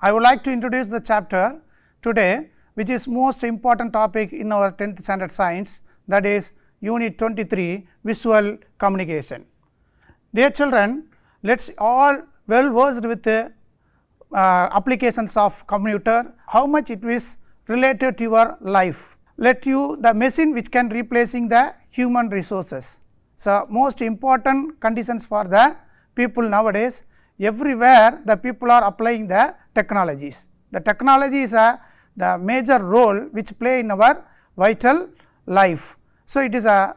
I would like to introduce the chapter today, which is most important topic in our 10th standard science, that is unit 23, visual communication. Dear children, let's all well versed with the applications of computer, how much it is related to your life. Let you the machine which can replacing the human resources. So, most important conditions for the people nowadays, everywhere the people are applying the technologies. The technology is the major role which play in our vital life. So, it is a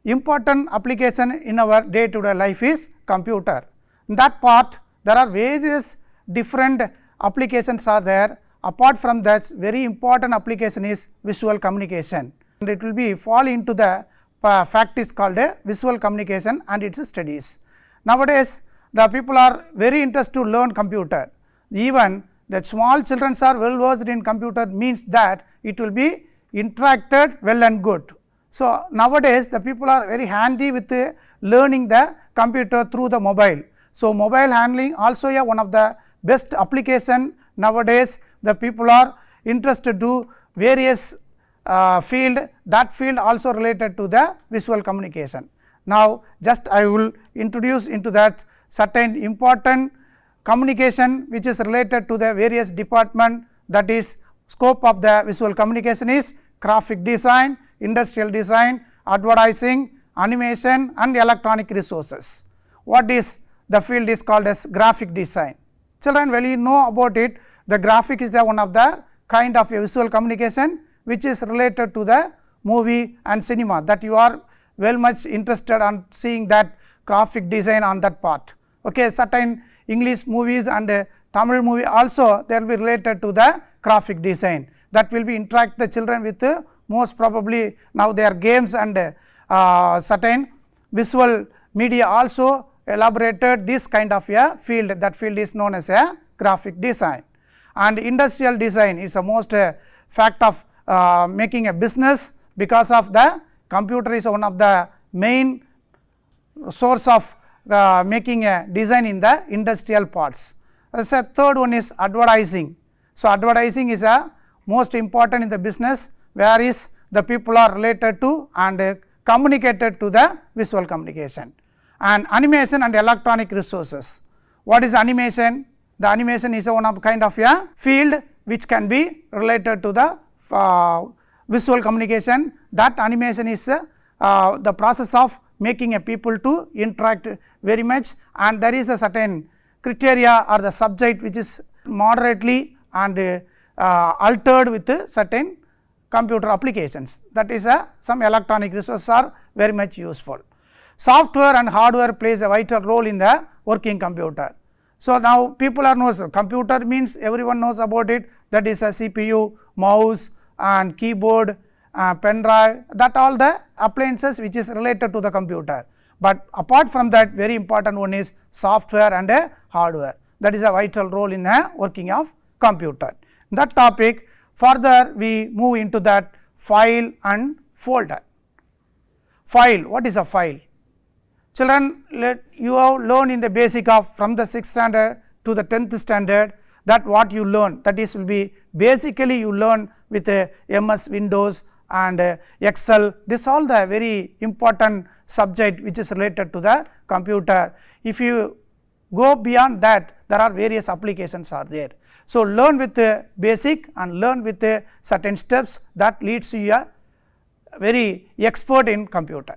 important application in our day to day life is computer. In that part there are various different applications are there. Apart from that, very important application is visual communication, and it will be fall into the fact is called a visual communication and its studies. Nowadays the people are very interested to learn computer, even that small children are well versed in computer means that it will be interacted well and good. So, nowadays the people are very handy with learning the computer through the mobile. So, mobile handling also one of the best application nowadays. The people are interested to various field, that field also related to the visual communication. Now, just I will introduce into that certain important communication which is related to the various department, that is scope of the visual communication is graphic design, industrial design, advertising, animation and electronic resources. What is the field is called as graphic design. Children, well you know about it, the graphic is one of the kind of a visual communication which is related to the movie and cinema, that you are well much interested on seeing that graphic design on that part. Okay, certain English movies and Tamil movie also they will be related to the graphic design, that will be interact the children with most probably now their games and certain visual media also elaborated this kind of a field, that field is known as a graphic design. And industrial design is a most fact of making a business, because of the computer is one of the main source of making a design in the industrial parts. As a third one is advertising. So, advertising is a most important in the business, where is the people are related to and communicated to the visual communication. And animation and electronic resources. What is animation? The animation is one of kind of a field which can be related to the visual communication. That animation is the process of making a people to interact very much, and there is a certain criteria or the subject which is moderately and altered with certain computer applications, that is some electronic resources are very much useful. Software and hardware plays a vital role in the working computer. So, now people are knows computer means everyone knows about it, that is a CPU, mouse and keyboard, pen drive, that all the appliances which is related to the computer. But apart from that, very important one is software and hardware, that is a vital role in the working of computer. That topic further we move into that file and folder. File, what is a file? Children, you have learned in the basic of from the 6th standard to the 10th standard, that what you learn, that is will be basically you learn with MS Windows and Excel, this all the very important subject which is related to the computer. If you go beyond that, there are various applications are there. So, learn with the basic and learn with the certain steps, that leads to a very expert in computer.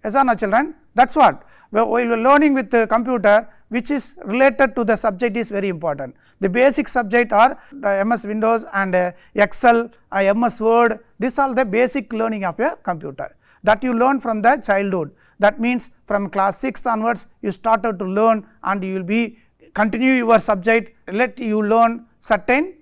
Yes or no children? That is what while you are learning with the computer which is related to the subject is very important. The basic subject are MS Windows and Excel, MS Word, this all the basic learning of a computer, that you learn from the childhood. That means from class 6 onwards you started to learn, and you will be continue your subject, let you learn certain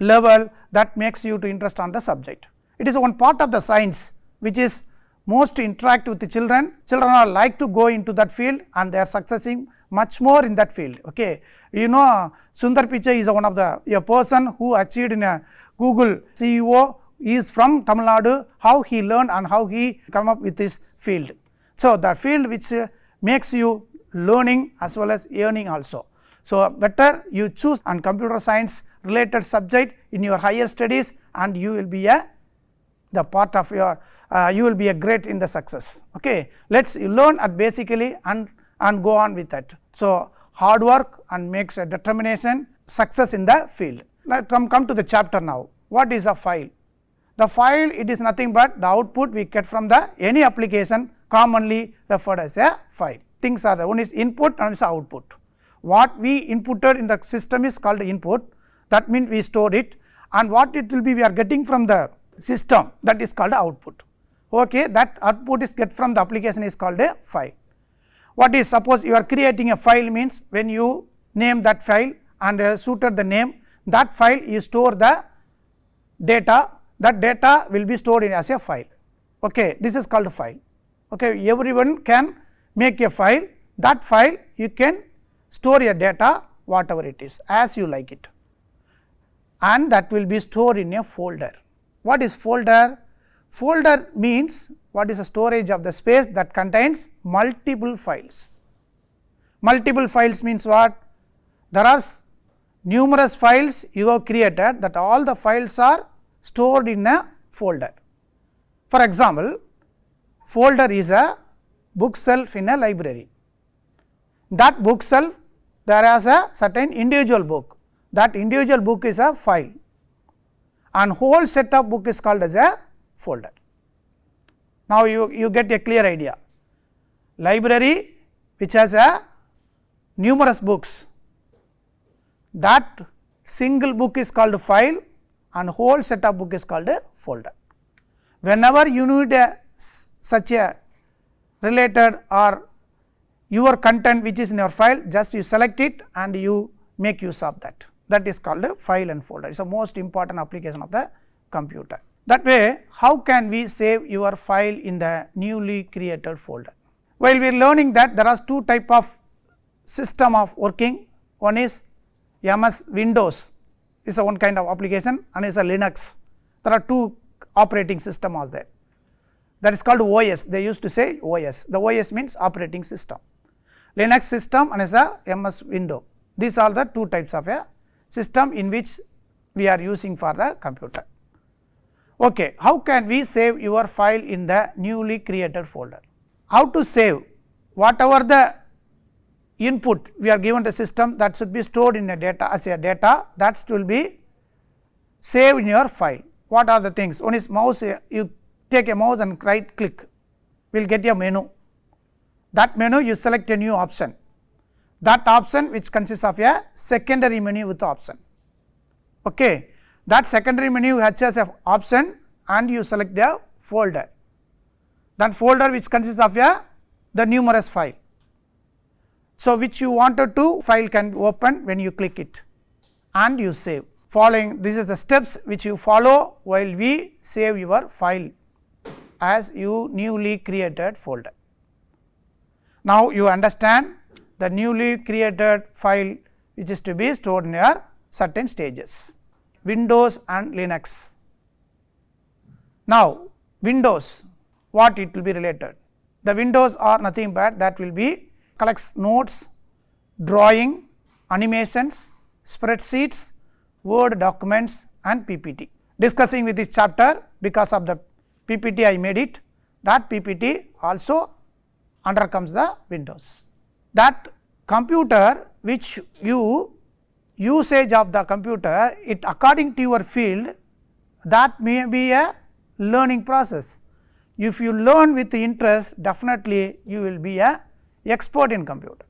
level that makes you to interest on the subject. It is one part of the science which is most interact with the children. Children are like to go into that field and they are successing much more in that field. Okay, you know Sundar Pichai is one of the a person who achieved in a Google CEO, is from Tamil Nadu, how he learned and how he come up with this field. So, the field which makes you learning as well as earning also. So, better you choose on computer science related subject in your higher studies, and you will be the part of your you will be a great in the success. Okay. Let us learn at basically and go on with that. So, hard work and makes a determination success in the field. Let us come to the chapter now. What is a file? The file, it is nothing but the output we get from the any application commonly referred as a file. Things are the one is input and one is output. What we inputted in the system is called input, that means we store it, and what it will be we are getting from the system, that is called output. Okay, that output is get from the application is called a file. What is, suppose you are creating a file means when you name that file and suited the name, that file you store the data, that data will be stored in as a file. Okay, this is called a file. Okay, everyone can make a file, that file you can store your data whatever it is as you like it, and that will be stored in a folder. What is folder? Folder means what is a storage of the space that contains multiple files. Multiple files means what? There are numerous files you have created, that all the files are stored in a folder. For example, folder is a book shelf in a library. That book shelf, there is a certain individual book, that individual book is a file, and whole set of book is called as a folder. Now, you get a clear idea. Library which has a numerous books, that single book is called file and whole set of book is called a folder. Whenever you need such a related or your content which is in your file, just you select it and you make use of that. That is called a file and folder. It is the most important application of the computer. That way, how can we save your file in the newly created folder? While we are learning that, there are two type of system of working. One is MS Windows is a one kind of application, and is a Linux. There are two operating system are there. That is called OS. They used to say OS. The OS means operating system. Linux system and is a MS Windows. These are the two types of a system in which we are using for the computer. Okay, how can we save your file in the newly created folder? How to save? Whatever the input we are given the system, that should be stored in a data as a data, that will be saved in your file. What are the things? One is mouse. You take a mouse and right click, will get a menu. That menu you select a new option. That option which consists of a secondary menu with option. Okay. That secondary menu has a option and you select the folder. That folder which consists of the numerous file. So, which you wanted to file can open when you click it and you save. Following, this is the steps which you follow while we save your file as you newly created folder. Now, you understand the newly created file which is to be stored in your certain stages, Windows and Linux. Now, Windows, what it will be related? The Windows are nothing but that will be collects notes, drawing, animations, spreadsheets, Word documents and PPT. Discussing with this chapter, because of the PPT I made it, that PPT also undercomes the Windows. That computer which you usage of the computer, it according to your field, that may be a learning process. If you learn with interest, definitely you will be a expert in computer.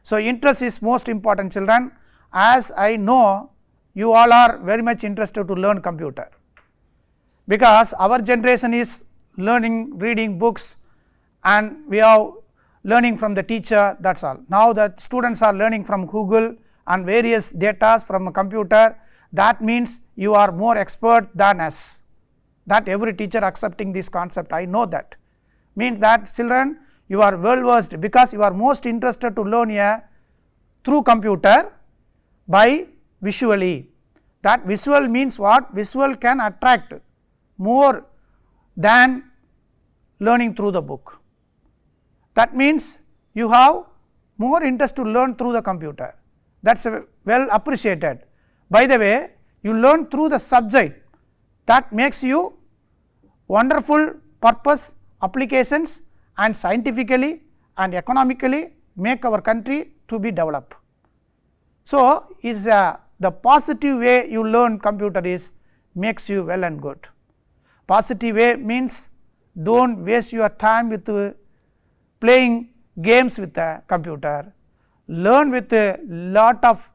So, interest is most important, children. As I know, you all are very much interested to learn computer, because our generation is learning, reading books, and we are learning from the teacher, that is all. Now, the students are learning from Google and various data from a computer. That means you are more expert than us. That every teacher accepting this concept, I know that. Means that children, you are well versed, because you are most interested to learn through computer by visually. That visual means what? Visual can attract more than learning through the book. That means you have more interest to learn through the computer, that is well appreciated. By the way, you learn through the subject, that makes you wonderful purpose applications and scientifically and economically make our country to be developed. So, is the positive way you learn computer is makes you well and good. Positive way means do not waste your time with playing games with the computer, learn with a lot of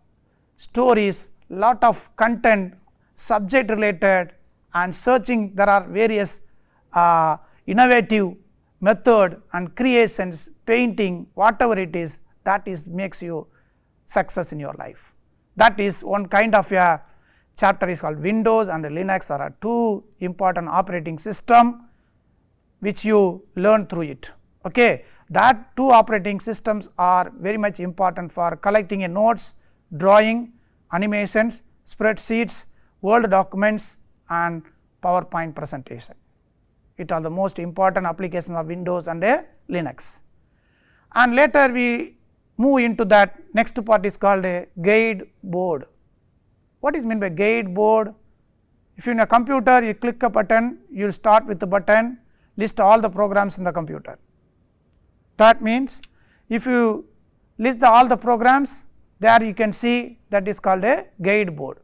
stories, lot of content, subject related, and searching. There are various innovative method and creations, painting, whatever it is, that is makes you success in your life. That is one kind of a chapter is called Windows and Linux. There are two important operating system which you learn through it. Okay. That two operating systems are very much important for collecting a notes, drawing, animations, spreadsheets, Word documents, and PowerPoint presentation. It are the most important applications of Windows and Linux. And later we move into that next part is called a guide board. What is meant by guide board? If in a computer you click a button, you will start with the button, list all the programs in the computer. That means if you list all the programs, there you can see that is called a guide board.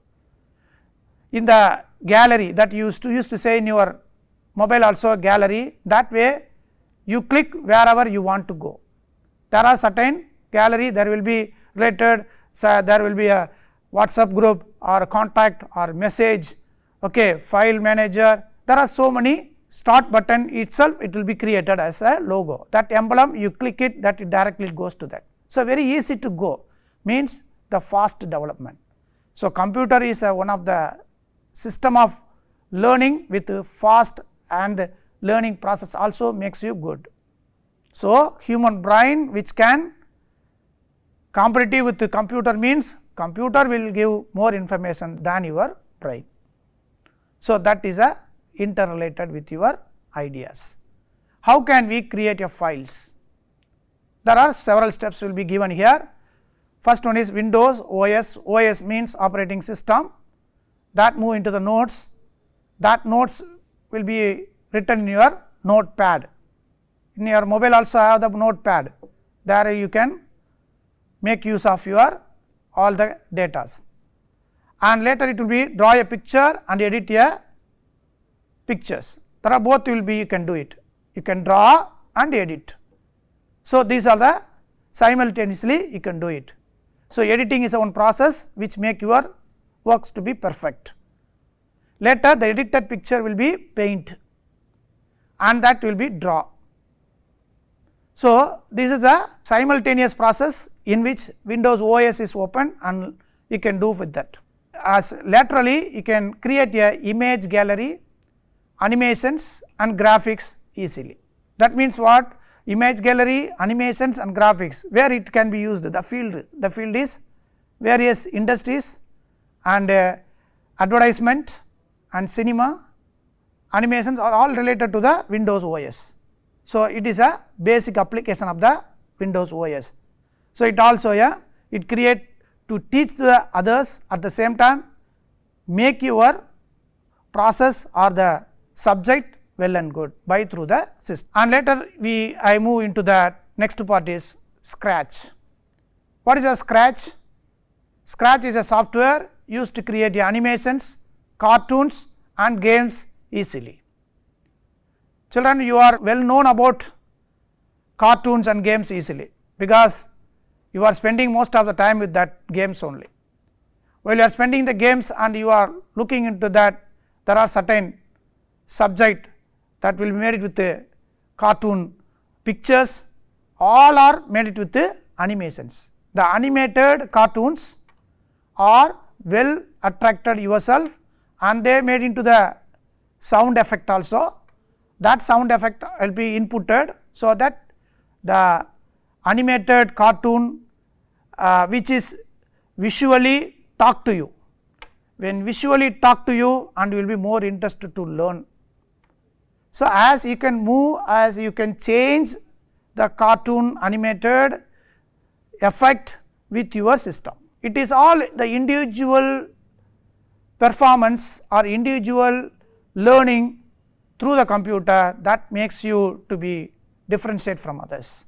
In the gallery that you used to say in your mobile also gallery, that way you click wherever you want to go. There are certain gallery, there will be related, so there will be a WhatsApp group or contact or message, okay, file manager. There are so many. Start button itself, it will be created as a logo. That emblem you click it, that it directly goes to that. So, very easy to go, means the fast development. So, computer is one of the system of learning with fast and learning process also makes you good. So, human brain which can competitive with the computer means computer will give more information than your brain. So, that is a interrelated with your ideas. How can we create a files? There are several steps will be given here. First one is Windows OS. OS means operating system. That move into the notes. That notes will be written in your notepad. In your mobile also have the notepad. There you can make use of your all the datas. And later it will be draw a picture and edit a pictures. There are both will be you can do it. You can draw and edit. So, these are the simultaneously you can do it. So, editing is one process which make your works to be perfect. Later the edited picture will be paint and that will be draw. So, this is a simultaneous process in which Windows OS is open and you can do with that. As laterally you can create a image gallery, animations and graphics easily. That means what? Image gallery, animations and graphics, where it can be used, the field is various industries and advertisement and cinema, animations are all related to the Windows OS. So, it is a basic application of the Windows OS. So, it also it create to teach the others, at the same time make your process or the subject well and good by through the system. And later I move into the next part is Scratch. What is a Scratch? Scratch is a software used to create the animations, cartoons and games easily. Children, you are well known about cartoons and games easily, because you are spending most of the time with that games only. While you are spending the games and you are looking into that, there are certain subject that will be made with the cartoon pictures, all are made it with the animations. The animated cartoons are well attracted yourself and they made into the sound effect also. That sound effect will be inputted, so that the animated cartoon which is visually talk to you. When visually talk to you and you will be more interested to learn. So, as you can move, as you can change the cartoon animated effect with your system. It is all the individual performance or individual learning through the computer that makes you to be differentiate from others.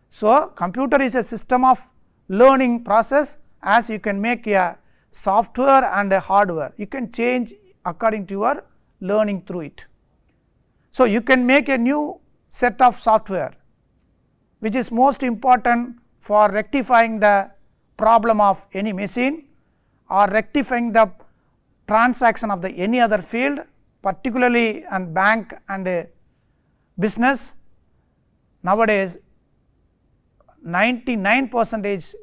So, computer is a system of learning process, as you can make a software and a hardware, you can change according to your learning through it. So, you can make a new set of software which is most important for rectifying the problem of any machine or rectifying the transaction of the any other field, particularly on bank and business. Nowadays 99%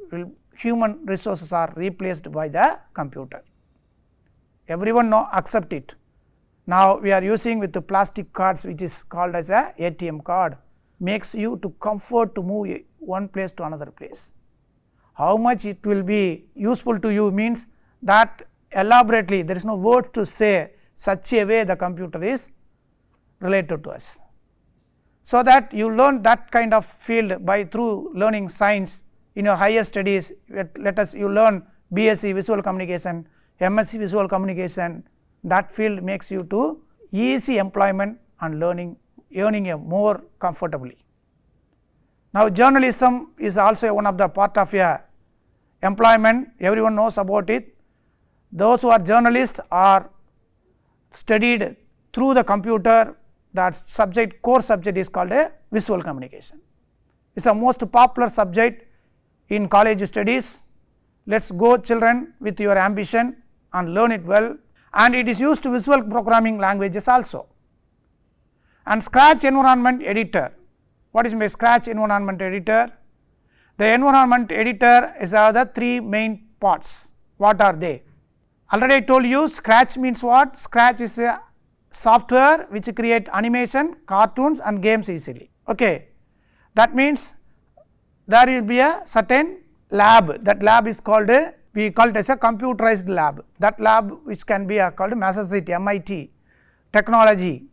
human resources are replaced by the computer. Everyone accept it. Now we are using with the plastic cards, which is called as a ATM card, makes you to comfort to move one place to another place. How much it will be useful to you means that elaborately there is no word to say, such a way the computer is related to us. So that you learn that kind of field by through learning science in your higher studies. Let us you learn BSc visual communication, MSc visual communication, that field makes you to easy employment and earning a more comfortably. Now journalism is also one of the part of a employment, everyone knows about it. Those who are journalists are studied through the computer. That subject, core subject is called a visual communication. It is a most popular subject in college studies. Let us go children with your ambition and learn it well, and it is used to visual programming languages also. And Scratch environment editor, what is my Scratch environment editor? The environment editor is the three main parts. What are they? Already I told you Scratch means what? Scratch is a software which create animation, cartoons and games easily. Okay. That means there will be a certain lab, that lab is called we call it as a computerized lab. That lab which can be called Massachusetts, MIT, technology.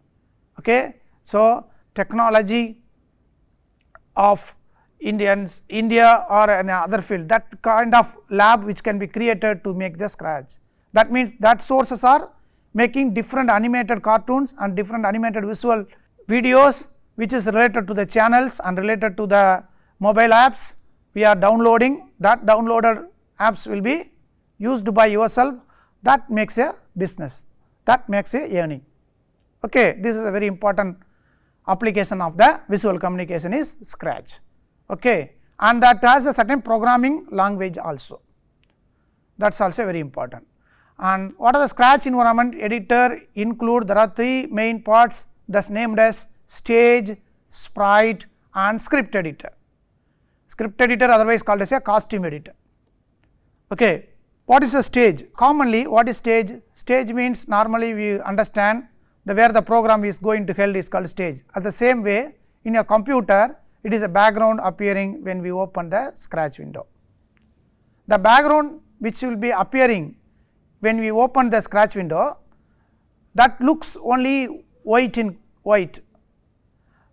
Okay. So, technology of India or another field, that kind of lab which can be created to make the Scratch. That means that sources are making different animated cartoons and different animated visual videos which is related to the channels and related to the mobile apps. We are downloading, that downloaded apps will be used by yourself, that makes a business, that makes a earning. Okay. This is a very important application of the visual communication is Scratch. Okay. And that has a certain programming language also, that is also very important. And what are the Scratch environment editor include? There are three main parts, thus named as stage, sprite and script editor. Script editor otherwise called as a costume editor. Okay. What is a stage? Commonly what is stage? Stage means normally we understand where the program is going to held is called stage. At the same way in a computer it is a background appearing when we open the Scratch window. The background which will be appearing when we open the Scratch window, that looks only white in white.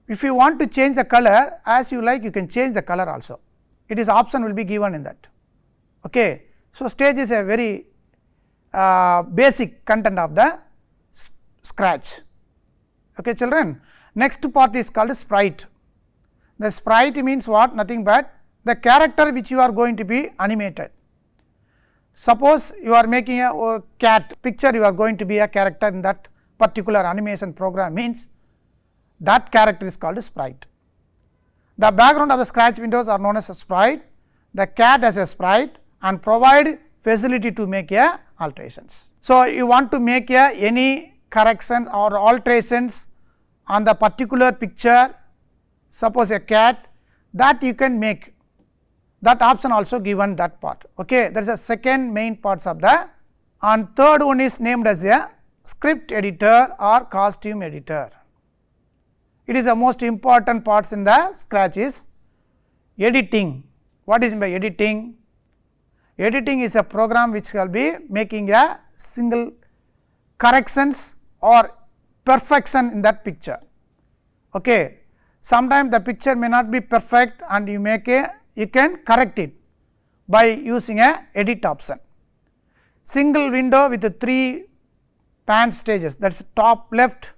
If you want to change the color as you like, you can change the color also, it is option will be given in that. Okay. So, stage is a very basic content of the Scratch. Okay, children. Next part is called sprite. The sprite means what? Nothing but the character which you are going to be animated. Suppose you are making a cat picture, you are going to be a character in that particular animation program, means that character is called a sprite. The background of the Scratch windows are known as a sprite, the cat as a sprite and provide facility to make a alterations. So, you want to make any corrections or alterations on the particular picture, suppose a cat, that you can make, that option also given that part. Okay. There is a second main parts of the, and third one is named as a script editor or costume editor. It is the most important parts in the Scratch is editing. What is by editing? Editing is a program which will be making a single corrections or perfection in that picture. Okay. Sometimes the picture may not be perfect and you make you can correct it by using a edit option. Single window with the 3 pan stages, that is top left,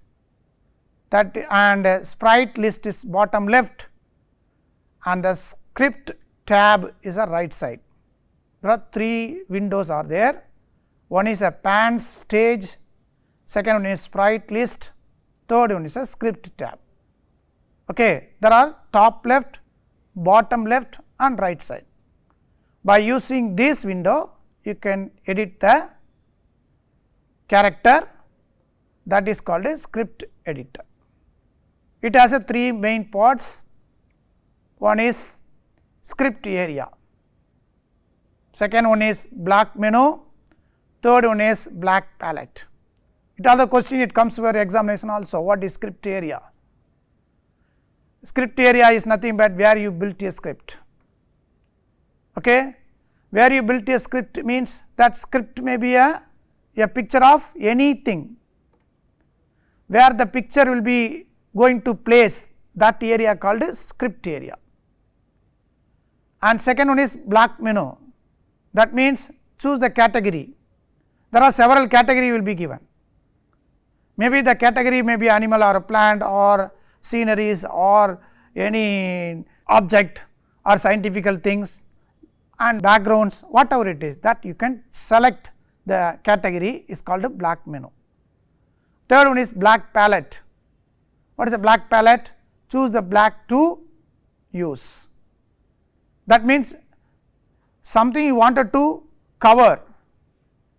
that and sprite list is bottom left, and the script tab is a right side. There are 3 windows are there. One is a pan stage, second one is sprite list, third one is a script tab. Okay. There are top left, bottom left and right side. By using this window, you can edit the character, that is called a script editor. It has a 3 main parts. One is script area, second one is black menu, third one is black palette. It is the question, it comes for examination also. What is script area? Script area is nothing but where you built a script. Okay. Where you built a script means that script may be a picture of anything, where the picture will be going to place, that area called as script area. And second one is black menu, that means choose the category. There are several category will be given, maybe the category may be animal or a plant or sceneries or any object or scientific things and backgrounds, whatever it is, that you can select the category is called a black menu. Third one is black palette. What is a black palette? Choose the black to use. That means something you wanted to cover,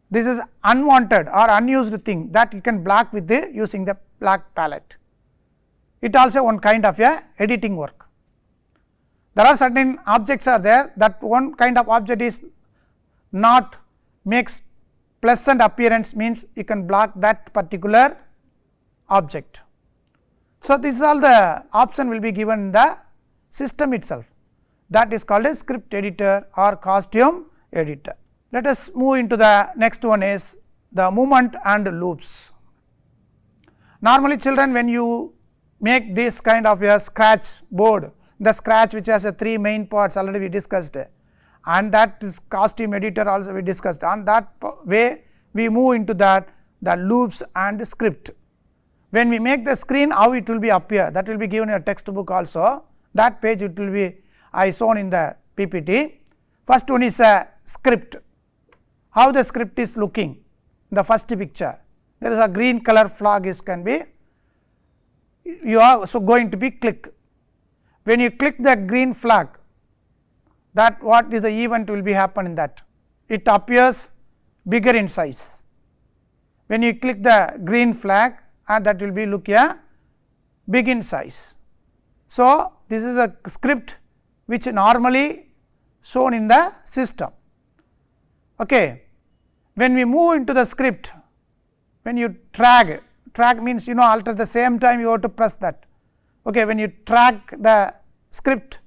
this is unwanted or unused thing, that you can black with the using the black palette. It also one kind of a editing work. There are certain objects are there, that one kind of object is not makes pleasant appearance, means you can block that particular object. So, this is all the option will be given in the system itself, that is called a script editor or costume editor. Let us move into the next one is the movement and loops. Normally children, when you make this kind of a scratch board, the scratch which has a 3 main parts already we discussed, and that is costume editor also we discussed. On that way we move into that the loops and script. When we make the screen, how it will be appear, that will be given in a textbook also, that page it will be I shown in the PPT. First one is a script, how the script is looking in the first picture. There is a green color flag is can be, you are so going to be click. When you click the green flag, that what is the event will be happen in that, it appears bigger in size. When you click the green flag, and that will be look big in size. So, this is a script which normally shown in the system. Okay. When we move into the script, when you drag means alter the same time you have to press that. Okay. When you drag the script,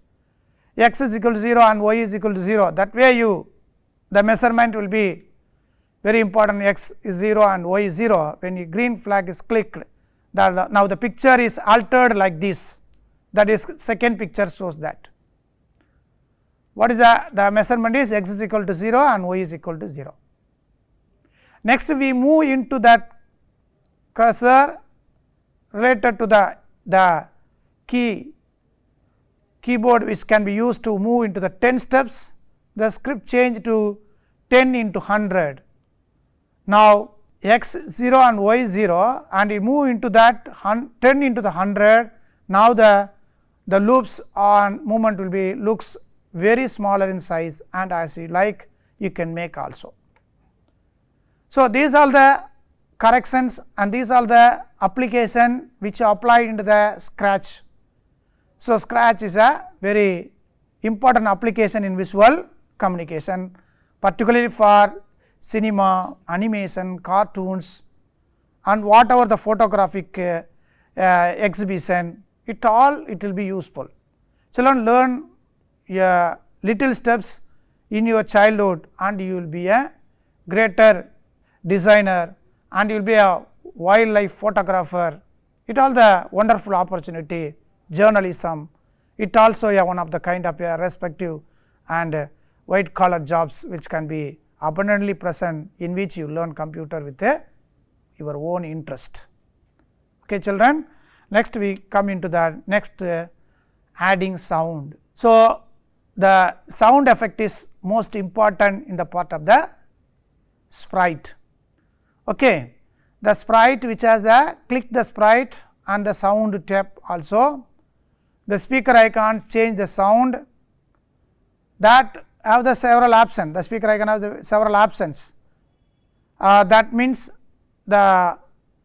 x is equal to 0 and y is equal to 0, that way the measurement will be very important, x is 0 and y is 0. When your green flag is clicked, now the picture is altered like this, that is second picture shows that. What is the measurement is x is equal to 0 and y is equal to 0. Next we move into that cursor related to the keyboard which can be used to move into the 10 steps, the script change to 10 into 100. Now, x 0 and y 0 and we move into that 10 into the 100, now the loops on movement will be looks very smaller in size, and as you like you can make also. So, these are the corrections and these are the application which are applied into the Scratch. So, Scratch is a very important application in visual communication, particularly for cinema, animation, cartoons and whatever the photographic exhibition, it will be useful. Children, learn little steps in your childhood and you will be a greater designer and you will be a wildlife photographer. It all the wonderful opportunity, journalism, it also one of the kind of respective and white collar jobs which can be abundantly present, in which you learn computer with your own interest. Okay, children. Next we come into the next adding sound. So, the sound effect is most important in the part of the sprite. Okay. The sprite which has a click the sprite and the sound tap also. The speaker icons change the sound, that have the several options. The speaker icon has the several options. That means the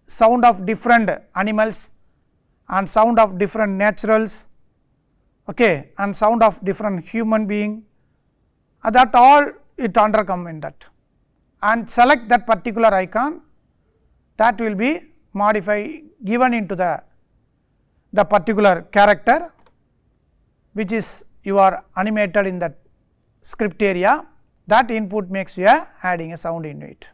sound of different animals and sound of different naturals, okay, and sound of different human being, that all it under come in that, and select that particular icon, that will be modified given into the particular character which is you are animated in that script area. That input makes you adding a sound into it.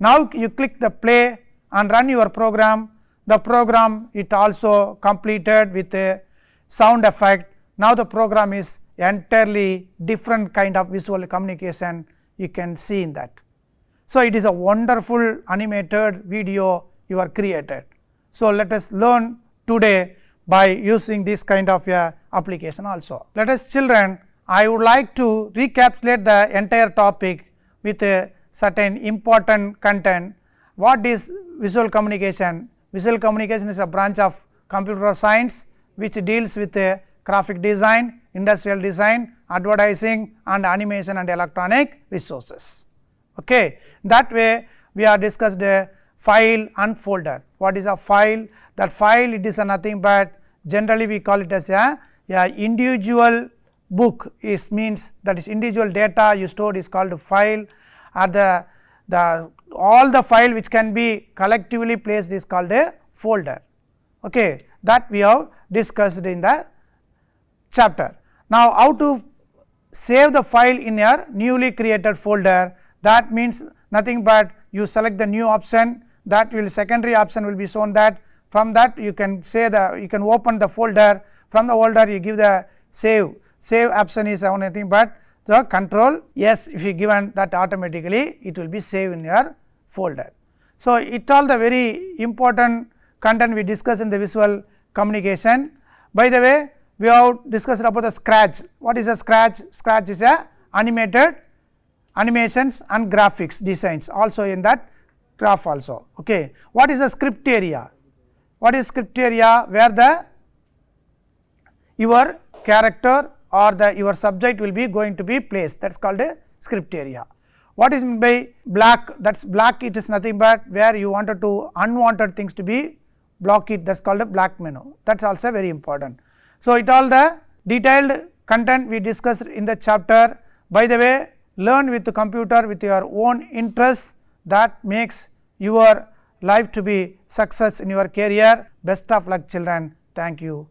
Now you click the play and run your program. The program it also completed with a sound effect. Now the program is entirely different kind of visual communication you can see in that. So it is a wonderful animated video you are created. So let us learn today by using this kind of application also. Let us children, I would like to recapitulate the entire topic with a certain important content. What is visual communication? Visual communication is a branch of computer science which deals with graphic design, industrial design, advertising and animation and electronic resources. Okay. That way we are discussed a file and folder. What is a file? That file it is nothing but generally we call it as a individual book, is means that is individual data you stored is called a file, or the all the file which can be collectively placed is called a folder. Okay. That we have discussed in the chapter. Now how to save the file in your newly created folder? That means nothing but you select the new option, that will secondary option will be shown, that from that you can say you can open the folder, from the folder you give the save option is nothing but the control yes, if you given that automatically it will be saved in your folder. So it all the very important content we discuss in the visual communication. By the way, we have discussed about the scratch. What is a scratch? Scratch is a animated animations and graphics designs also in that graph also. Okay. What is a script area? What is script area? Where your character or your subject will be going to be placed, that is called a script area. What is meant by black? That is black, it is nothing but where you wanted to unwanted things to be block it, that is called a black menu, that is also very important. So it all the detailed content we discussed in the chapter. By the way, learn with the computer with your own interest, that makes your life to be success in your career. Best of luck children. Thank you.